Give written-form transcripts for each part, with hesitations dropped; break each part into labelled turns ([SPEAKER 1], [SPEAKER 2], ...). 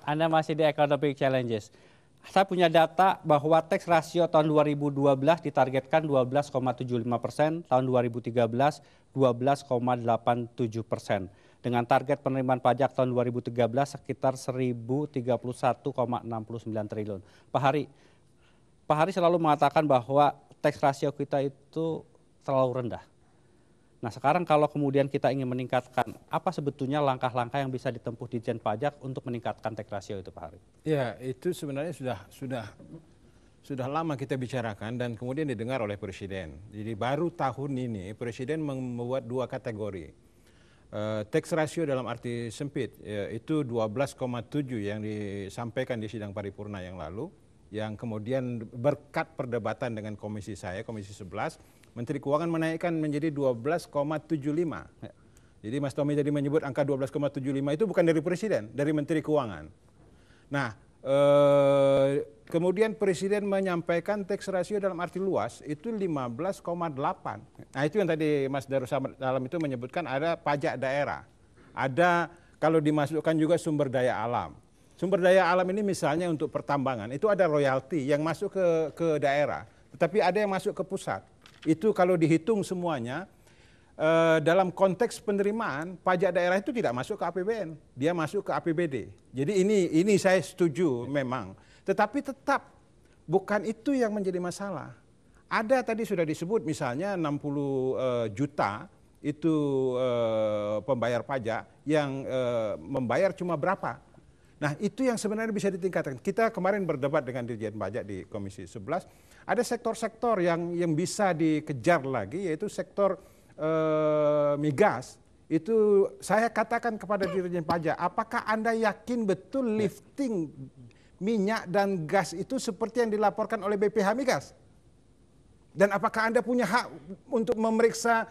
[SPEAKER 1] Anda masih di Economic Challenges. Saya punya data bahwa tax ratio tahun 2012 ditargetkan 12,75%, tahun 2013 12,87%. Dengan target penerimaan pajak tahun 2013 sekitar 1.031,69 triliun. Pak Hari selalu mengatakan bahwa tax ratio kita itu terlalu rendah. Nah sekarang kalau kemudian kita ingin meningkatkan, apa sebetulnya langkah-langkah yang bisa ditempuh Ditjen Pajak untuk meningkatkan tax ratio itu Pak Hari?
[SPEAKER 2] Ya itu sebenarnya sudah lama kita bicarakan dan kemudian didengar oleh Presiden. Jadi baru tahun ini Presiden membuat dua kategori. Tax ratio dalam arti sempit itu 12,7 yang disampaikan di sidang paripurna yang lalu, yang kemudian berkat perdebatan dengan komisi saya, komisi 11, Menteri Keuangan menaikkan menjadi 12,75. Jadi Mas Tommy tadi menyebut angka 12,75 itu bukan dari Presiden, dari Menteri Keuangan. Nah, kemudian Presiden menyampaikan tax ratio dalam arti luas itu 15,8. Nah itu yang tadi Mas Darussalam itu menyebutkan ada pajak daerah. Ada kalau dimasukkan juga sumber daya alam. Sumber daya alam ini misalnya untuk pertambangan, itu ada royalti yang masuk ke daerah. Tetapi ada yang masuk ke pusat. Itu kalau dihitung semuanya, dalam konteks penerimaan, pajak daerah itu tidak masuk ke APBN. Dia masuk ke APBD. Jadi ini saya setuju memang. Tetapi tetap bukan itu yang menjadi masalah. Ada tadi sudah disebut misalnya 60 juta itu pembayar pajak yang membayar cuma berapa. Nah itu yang sebenarnya bisa ditingkatkan. Kita kemarin berdebat dengan Ditjen Pajak di Komisi 11. Ada sektor-sektor yang bisa dikejar lagi, yaitu sektor migas. Itu saya katakan kepada Ditjen Pajak, apakah Anda yakin betul lifting minyak dan gas itu seperti yang dilaporkan oleh BPH Migas? Dan apakah Anda punya hak untuk memeriksa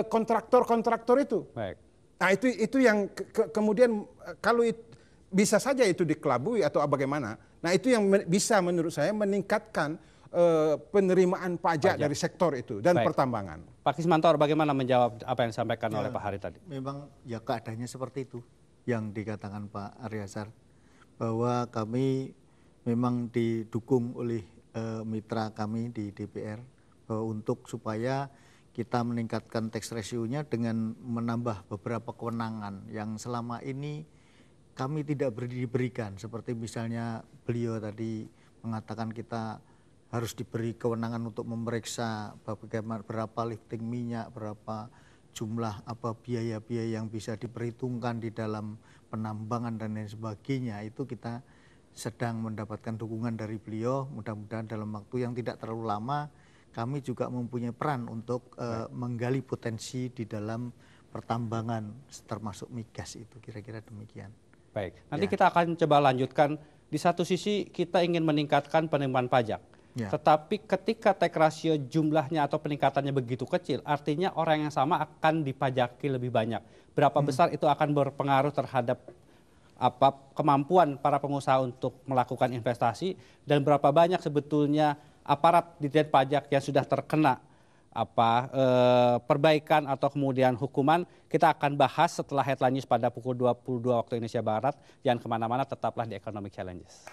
[SPEAKER 2] kontraktor-kontraktor itu?
[SPEAKER 1] Baik.
[SPEAKER 2] Nah itu yang kemudian kalau bisa saja itu dikelabui atau bagaimana. Nah itu yang bisa menurut saya meningkatkan penerimaan pajak dari sektor itu dan pertambangan.
[SPEAKER 1] Pak Kismantor bagaimana menjawab apa yang disampaikan oleh Pak Hari tadi?
[SPEAKER 3] Memang ya keadaannya seperti itu yang dikatakan Pak Aryasar, bahwa kami memang didukung oleh mitra kami di DPR untuk supaya kita meningkatkan tax ratio-nya dengan menambah beberapa kewenangan yang selama ini kami tidak diberikan. Seperti misalnya beliau tadi mengatakan kita harus diberi kewenangan untuk memeriksa bagaimana berapa lifting minyak, berapa jumlah biaya-biaya yang bisa diperhitungkan di dalam penambangan dan lain sebagainya. Itu kita sedang mendapatkan dukungan dari beliau. Mudah-mudahan dalam waktu yang tidak terlalu lama kami juga mempunyai peran untuk menggali potensi di dalam pertambangan termasuk migas itu, kira-kira demikian.
[SPEAKER 1] Baik, nanti kita akan coba lanjutkan. Di satu sisi kita ingin meningkatkan penerimaan pajak. Tetapi ketika tax ratio jumlahnya atau peningkatannya begitu kecil, artinya orang yang sama akan dipajaki lebih banyak. Berapa besar itu akan berpengaruh terhadap kemampuan para pengusaha untuk melakukan investasi, dan berapa banyak sebetulnya aparat Ditjen Pajak yang sudah terkena perbaikan atau kemudian hukuman. Kita akan bahas setelah headline news pada pukul 22 waktu Indonesia Barat. Jangan kemana-mana, tetaplah di Economic Challenges.